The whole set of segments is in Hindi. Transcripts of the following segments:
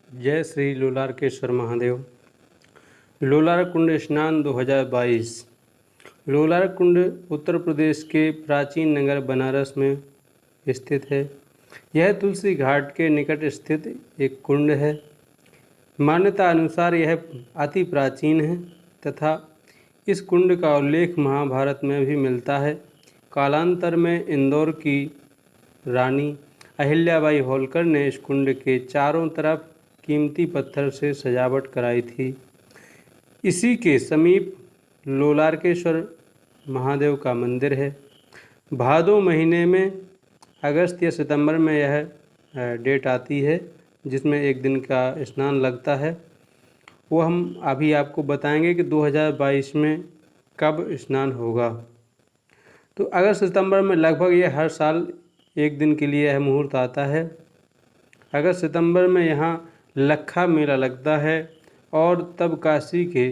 जय श्री लोलारकेश्वर महादेव। लोलार कुंड स्नान 2022। लोलार कुंड उत्तर प्रदेश के प्राचीन नगर बनारस में स्थित है। यह तुलसी घाट के निकट स्थित एक कुंड है। मान्यता अनुसार यह अति प्राचीन है तथा इस कुंड का उल्लेख महाभारत में भी मिलता है। कालांतर में इंदौर की रानी अहिल्याबाई होलकर ने इस कुंड के चारों तरफ कीमती पत्थर से सजावट कराई थी। इसी के समीप लोलारकेश्वर महादेव का मंदिर है। भादो महीने में अगस्त या सितंबर में यह डेट आती है जिसमें एक दिन का स्नान लगता है। वो हम अभी आपको बताएंगे कि 2022 में कब स्नान होगा। तो अगस्त सितंबर में लगभग ये हर साल एक दिन के लिए यह मुहूर्त आता है। अगस्त सितंबर में यहाँ लक्खा मेला लगता है और तब काशी के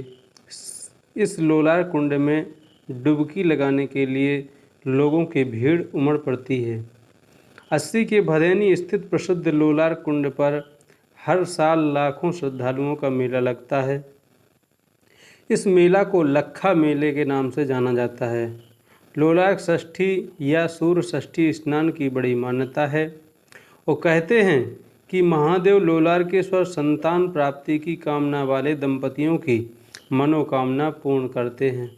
इस लोलार कुंड में डुबकी लगाने के लिए लोगों की भीड़ उमड़ पड़ती है। 80 के भदैनी स्थित प्रसिद्ध लोलार कुंड पर हर साल लाखों श्रद्धालुओं का मेला लगता है। इस मेला को लक्खा मेले के नाम से जाना जाता है। लोलार षष्ठी या सूर्य षष्ठी स्नान की बड़ी मान्यता है। वो कहते हैं कि महादेव लोलारकेश्वर संतान प्राप्ति की कामना वाले दंपतियों की मनोकामना पूर्ण करते हैं।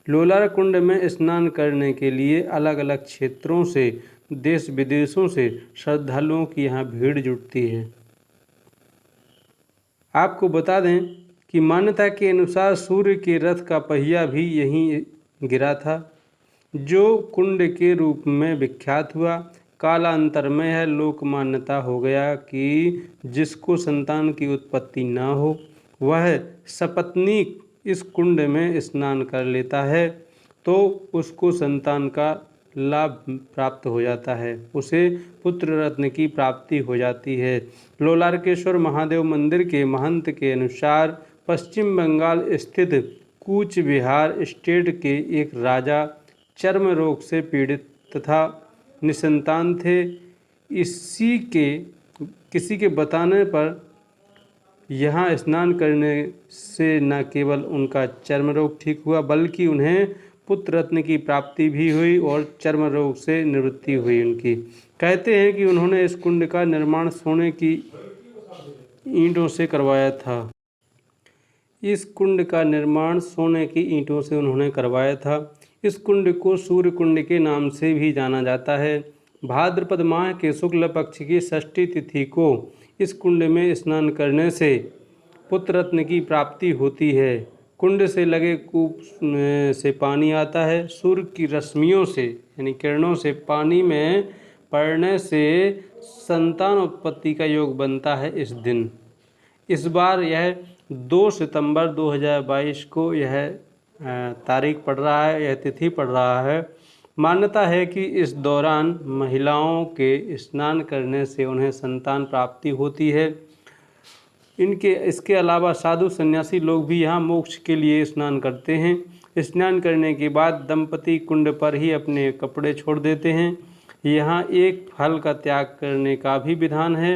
लोलार कुंड में स्नान करने के लिए अलग अलग क्षेत्रों से देश विदेशों से श्रद्धालुओं की यहाँ भीड़ जुटती है। आपको बता दें कि मान्यता के अनुसार सूर्य के रथ का पहिया भी यहीं गिरा था, जो कुंड के रूप में विख्यात हुआ। कालांतर में यह लोक मान्यता हो गया कि जिसको संतान की उत्पत्ति न हो वह सपत्नीक इस कुंड में स्नान कर लेता है तो उसको संतान का लाभ प्राप्त हो जाता है, उसे पुत्र रत्न की प्राप्ति हो जाती है। लोलारकेश्वर महादेव मंदिर के महंत के अनुसार पश्चिम बंगाल स्थित कूच बिहार स्टेट के एक राजा चर्म रोग से पीड़ित तथा निसंतान थे। किसी के बताने पर यहाँ स्नान करने से न केवल उनका चर्म रोग ठीक हुआ बल्कि उन्हें पुत्र रत्न की प्राप्ति भी हुई और चर्म रोग से निवृत्ति हुई उनकी। कहते हैं कि उन्होंने इस कुंड का निर्माण सोने की ईंटों से करवाया था। इस कुंड का निर्माण सोने की ईंटों से उन्होंने करवाया था। इस कुंड को सूर्य कुंड के नाम से भी जाना जाता है। भाद्रपद माह के शुक्ल पक्ष की षष्ठी तिथि को इस कुंड में स्नान करने से पुत्र रत्न की प्राप्ति होती है। कुंड से लगे कूप से पानी आता है। सूर्य की रश्मियों से यानी किरणों से पानी में पड़ने से संतान उत्पत्ति का योग बनता है इस दिन। इस बार यह 2 सितंबर 2022 को यह तारीख पड़ रहा है, यह तिथि पड़ रहा है। मान्यता है कि इस दौरान महिलाओं के स्नान करने से उन्हें संतान प्राप्ति होती है। इसके अलावा साधु सन्यासी लोग भी यहाँ मोक्ष के लिए स्नान करते हैं। स्नान करने के बाद दंपति कुंड पर ही अपने कपड़े छोड़ देते हैं। यहाँ एक फल का त्याग करने का भी विधान है।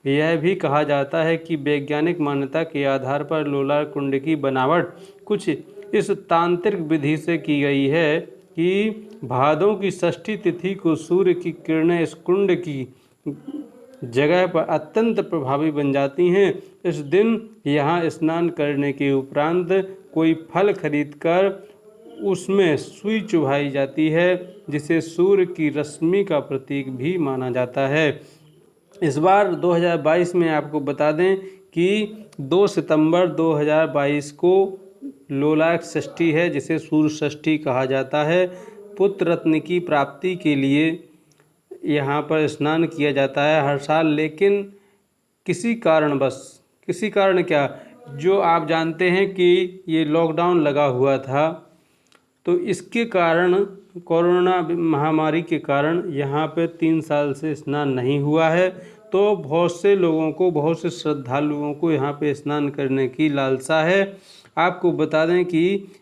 यह भी कहा जाता है कि वैज्ञानिक मान्यता के आधार पर लोलार कुंड की बनावट कुछ इस तांत्रिक विधि से की गई है कि भादों की षष्ठी तिथि को सूर्य की किरणें इस कुंड की जगह पर अत्यंत प्रभावी बन जाती हैं। इस दिन यहाँ स्नान करने के उपरांत कोई फल खरीदकर उसमें सुई चुभाई जाती है, जिसे सूर्य की रश्मि का प्रतीक भी माना जाता है। इस बार 2022 में आपको बता दें कि 2 सितंबर 2022 को लोलार षष्ठी है, जिसे सूर्य षष्ठी कहा जाता है। पुत्र रत्न की प्राप्ति के लिए यहाँ पर स्नान किया जाता है हर साल, लेकिन किसी कारण क्या, जो आप जानते हैं कि ये लॉकडाउन लगा हुआ था, तो इसके कारण कोरोना महामारी के कारण यहाँ पे 3 साल से स्नान नहीं हुआ है। तो बहुत से लोगों को, बहुत से श्रद्धालुओं को यहाँ पे स्नान करने की लालसा है। आपको बता दें कि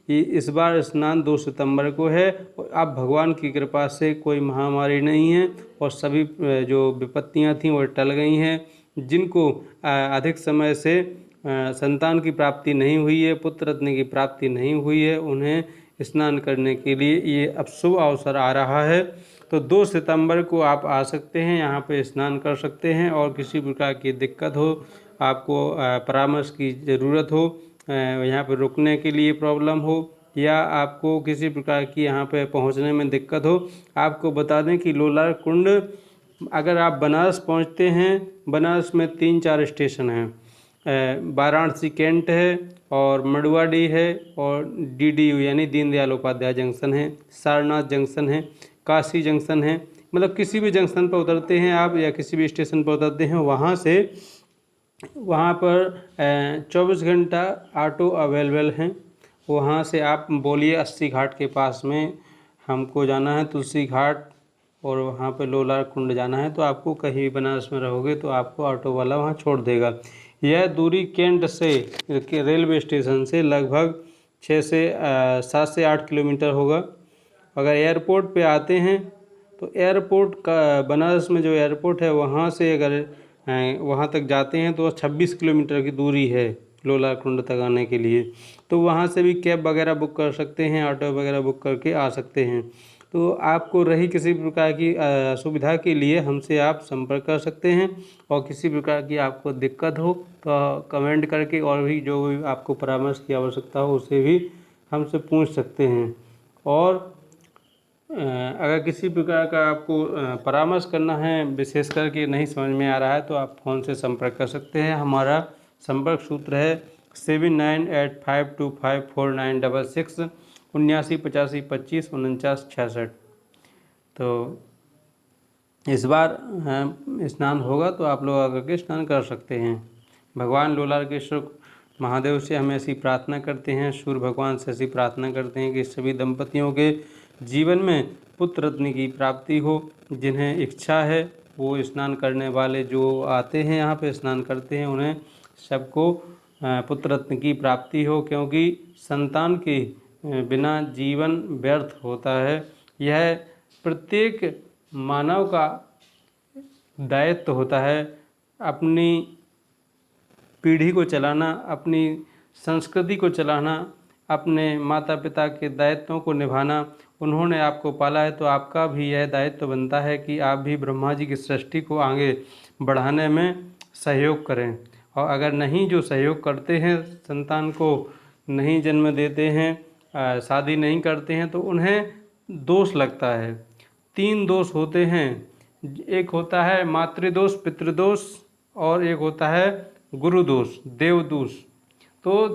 इस बार स्नान 2 सितंबर को है। अब भगवान की कृपा से कोई महामारी नहीं है और सभी जो विपत्तियां थीं वो टल गई हैं। जिनको अधिक समय से संतान की प्राप्ति नहीं हुई है, पुत्र रत्न की प्राप्ति नहीं हुई है, उन्हें स्नान करने के लिए ये अब शुभ अवसर आ रहा है। तो 2 सितंबर को आप आ सकते हैं, यहाँ पे स्नान कर सकते हैं। और किसी प्रकार की दिक्कत हो, आपको परामर्श की ज़रूरत हो, यहाँ पे रुकने के लिए प्रॉब्लम हो, या आपको किसी प्रकार की यहाँ पे पहुँचने में दिक्कत हो, आपको बता दें कि लोलार कुंड, अगर आप बनारस पहुँचते हैं, बनारस में 3-4 स्टेशन हैं। वाराणसी कैंट है, और मडुआडी है, और DDU यानी दीनदयाल उपाध्याय जंक्शन है, सारनाथ जंक्शन है, काशी जंक्शन है। मतलब किसी भी जंक्शन पर उतरते हैं आप, या किसी भी स्टेशन पर उतरते हैं, वहाँ पर 24 घंटा ऑटो अवेलेबल हैं। वहाँ से आप बोलिए 80 घाट के पास में हमको जाना है, तुलसी घाट, और वहाँ पे लोलार कुंड जाना है, तो आपको कहीं भी बनारस में रहोगे तो आपको ऑटो वाला वहाँ छोड़ देगा। यह दूरी कैंट से रेलवे स्टेशन से लगभग 7 से 8 किलोमीटर होगा। अगर एयरपोर्ट पे आते हैं तो एयरपोर्ट का, बनारस में जो एयरपोर्ट है वहाँ से अगर वहाँ तक जाते हैं तो 26 किलोमीटर की दूरी है लोलार कुंड तक आने के लिए। तो वहाँ से भी कैब वगैरह बुक कर सकते हैं, ऑटो वगैरह बुक करके आ सकते हैं। तो आपको रही किसी प्रकार की असुविधा के लिए हमसे आप संपर्क कर सकते हैं। और किसी प्रकार की आपको दिक्कत हो तो कमेंट करके, और भी जो भी आपको परामर्श की आवश्यकता हो उसे भी हमसे पूछ सकते हैं। और अगर किसी प्रकार का आपको परामर्श करना है, विशेष करके नहीं समझ में आ रहा है, तो आप फ़ोन से संपर्क कर सकते हैं। हमारा संपर्क सूत्र है 7985254966, 7985254966। तो इस बार स्नान होगा तो आप लोग आकर के स्नान कर सकते हैं। भगवान लोलार के शुक्र महादेव से हम ऐसी प्रार्थना करते हैं, सूर्य भगवान से ऐसी प्रार्थना करते हैं कि सभी दंपतियों के जीवन में पुत्र रत्न की प्राप्ति हो। जिन्हें इच्छा है वो स्नान करने वाले जो आते हैं यहाँ पे स्नान करते हैं, उन्हें सबको पुत्र रत्न की प्राप्ति हो, क्योंकि संतान के बिना जीवन व्यर्थ होता है। यह प्रत्येक मानव का दायित्व होता है अपनी पीढ़ी को चलाना, अपनी संस्कृति को चलाना, अपने माता पिता के दायित्वों को निभाना। उन्होंने आपको पाला है तो आपका भी यह दायित्व बनता है कि आप भी ब्रह्मा जी की सृष्टि को आगे बढ़ाने में सहयोग करें। और अगर नहीं जो सहयोग करते हैं, संतान को नहीं जन्म देते हैं, शादी नहीं करते हैं, तो उन्हें दोष लगता है। 3 दोष होते हैं, एक होता है मातृदोष, पितृदोष, और एक होता है गुरु दोष, देव दोष। तो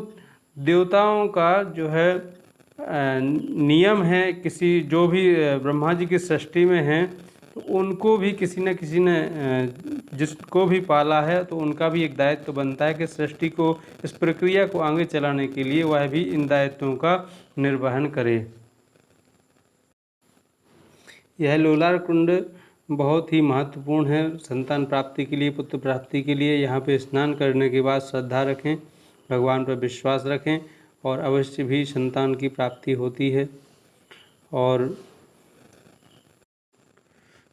देवताओं का जो है नियम है, किसी जो भी ब्रह्मा जी की सृष्टि में हैं, तो उनको भी किसी न किसी ने जिसको भी पाला है तो उनका भी एक दायित्व बनता है कि सृष्टि को, इस प्रक्रिया को आगे चलाने के लिए वह भी इन दायित्वों का निर्वहन करे। यह लोलार कुंड बहुत ही महत्वपूर्ण है संतान प्राप्ति के लिए, पुत्र प्राप्ति के लिए। यहाँ पे स्नान करने के बाद श्रद्धा रखें, भगवान पर विश्वास रखें, और अवश्य भी संतान की प्राप्ति होती है। और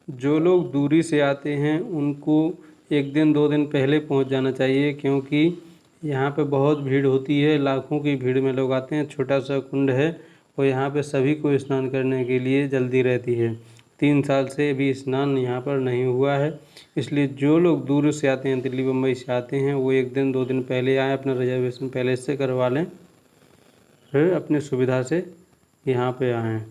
जो लोग दूरी से आते हैं उनको 1 दिन 2 दिन पहले पहुंच जाना चाहिए, क्योंकि यहाँ पे बहुत भीड़ होती है, लाखों की भीड़ में लोग आते हैं। छोटा सा कुंड है और यहाँ पे सभी को स्नान करने के लिए जल्दी रहती है। 3 साल से भी स्नान यहाँ पर नहीं हुआ है, इसलिए जो लोग दूर से आते हैं, दिल्ली बम्बई से आते हैं, वो 1 दिन 2 दिन पहले आएँ, अपना रिजर्वेशन पहले से करवा लें, फिर अपनी सुविधा से यहाँ पे आएँ।